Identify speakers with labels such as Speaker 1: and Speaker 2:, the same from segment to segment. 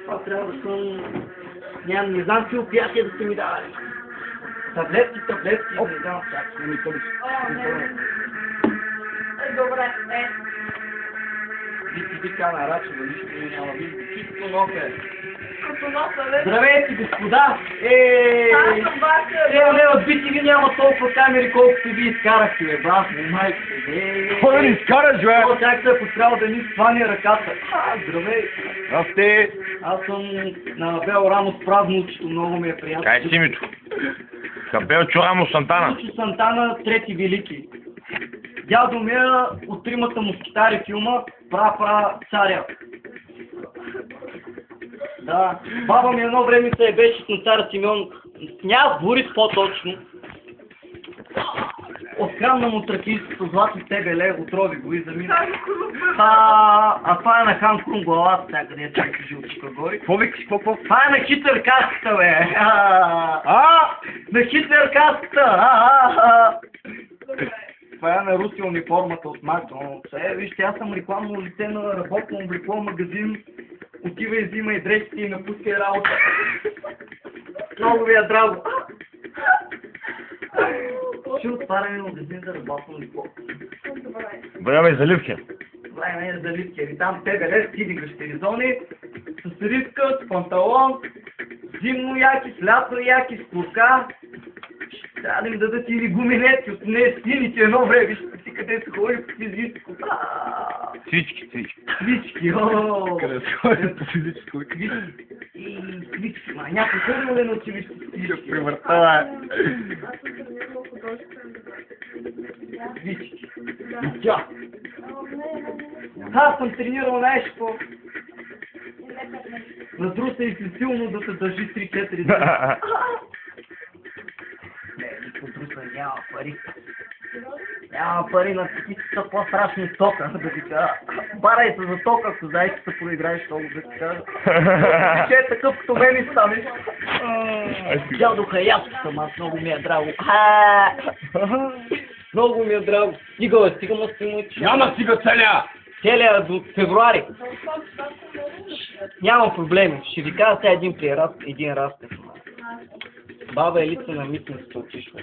Speaker 1: Това трябва да съм... Не знам какви опиятия да сте ми дали. Таблетки, не знам как. Не ми тълиш.
Speaker 2: Добре,
Speaker 1: Ти кана Рачева, нищо не няма вижда. Чисто нока.
Speaker 2: Като носа, бе.
Speaker 1: Здравейте, господа!
Speaker 2: Аз съм Бака.
Speaker 1: Не, от BTV няма толкова камери, колкото ви изкарахте, бе, брат, майко.
Speaker 3: Кой да ни изкараш, бе?
Speaker 1: О, как се е пострал да ни свани ръката. Здравей! Аз съм на Бел Рамос правно учето, много ми е приятно.
Speaker 3: Кай си името? Кабелчо Рамос Сантана.
Speaker 1: Учо Сантана, трети велики. Дядо ми е от тримата мускитари филма Пра-пра-царя. Да, баба ми едно време се беше на цар Симеон. Няма Борис по-точно. Открамна му тракийското злато тебеле, отрови го и замина. А това е на Хан Крум главата, някъде е чака жилчика гори.
Speaker 3: Какво викаш, какво?
Speaker 1: Това е на Хитлер каската, бе! На Хитлер каската! Това е на Руси униформата от Макдоналдс. Вижте, аз съм рекламно лице на работно облекло магазин. Отива и взима и дрехите и напускай работа. Много ви е драго. Ще отваряме магазин за работно облекло.
Speaker 3: Време за ливки.
Speaker 1: Време за ливки. Там ТВЛ, стиди гащеризони, с риска, с панталон, зимно яки, с лятно яки, с курка. Трябва да им дадат или гумилетки от нея сините едно време. Вижте си къде се ходи по физическо.
Speaker 3: Свички.
Speaker 1: Свички,
Speaker 3: Къде се ходи по физическо?
Speaker 1: Свички, някой ходил ли на училище свички?
Speaker 3: Примъртава.
Speaker 1: Свички. Тя. Аз съм тренирал нещо. Надруса и си силно да се държи 3-4 дни. Подруса няма пари. Няма пари на такива са по-страшни тока, да ти кажа. Барай се за тока, ако знаеш, че се проиграеш много, да ти кажа. Че е такъв като мен и станеш. Дядоха и аз съм, аз много ми е драго. Много ми е драго. Стига ма стимучи.
Speaker 3: Няма стига целя!
Speaker 1: Целия до февруари. Няма проблеми. Ще ви кажа сега един Растев. Баба Елица на митницата отишла.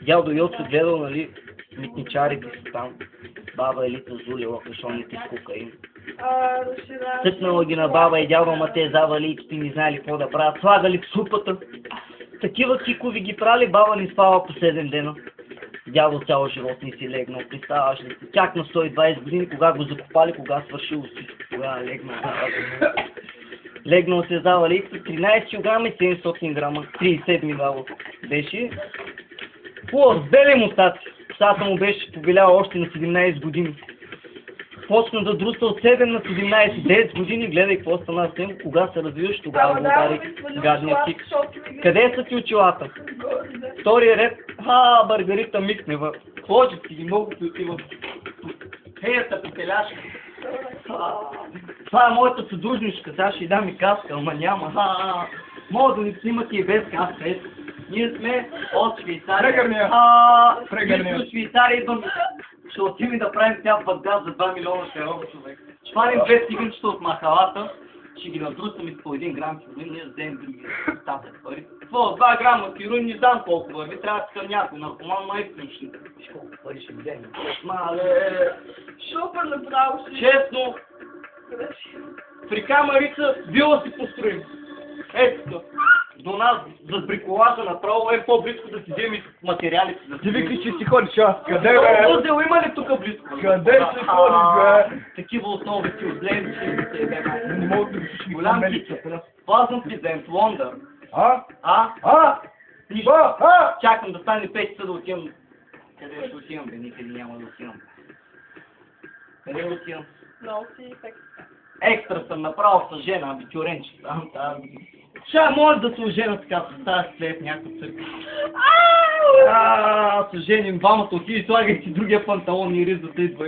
Speaker 1: Дядо Йоцо гледал, нали, митничарите си там. Баба Елица зулила кашоните с кокаин. Цъкнала ги на баба и дядо, ма те завалийките не знаели какво да правят. Слагали в супата. Такива кикови ги прали, баба ни спава по 7 дена. Дядо цял живот не си легнал. Представаш ли си? Чак на 120 години, кога го закопали, кога свършило всичко. Кога легнал. Легнал се завали 13 кг и 700 грама. 37 дало беше. С бели мустаци. Стата му беше побеляла още на 17 години. Почна да друса от 7 на 17, 10 години, гледай какво стана с него, кога се развиваш, тогава го удари гадния тик. Къде са ти очилата? Втория ред, Маргарита Микнева. Хложи си ги, много ти отива. Хеята петеляшка. Това е моята съдружничка, сега ще й дам и каска, ама няма. Мога да ни снимате и без каска, ето. Ние сме от Швейцария. Фрегърния. От Швейцария идвам. Ще отиваме да правим тя в Багдад за 2 милиона шероба човек. Ще фаним 2 циганчета от махалата, ще ги надрусаме по 1 грам хероин, ние вземем други остатък пари. Какво, 2 грама хероин не знам колко върви, трябва да съм някой наркоман майстин ще. Колко пари ще вземем?
Speaker 2: Шопър направо си.
Speaker 1: Честно, в река Марица вила си построим. Ето до нас, за бриколажа направо е по-близко да си вземи материалите.
Speaker 3: Ти викаш, че си ходиш, къде бе?
Speaker 1: Возел има ли тук близко?
Speaker 3: Къде си ходиш, бе?
Speaker 1: Такива основи ти отгледам, че
Speaker 3: Не мога да виждаш
Speaker 1: голям кича. Плазъм пизент, Лондър. Чакам да стане 5 часа да отивам. Къде ще отивам, бе? Никъде няма да отивам. Къде да отивам?
Speaker 2: Много си ефект.
Speaker 1: Екстра съм направо с жена, абитюренче. Ще може да се ожена така, с тази след някаква църква. Се женим двамата, отиди, слагай си другия панталон и ризата идва.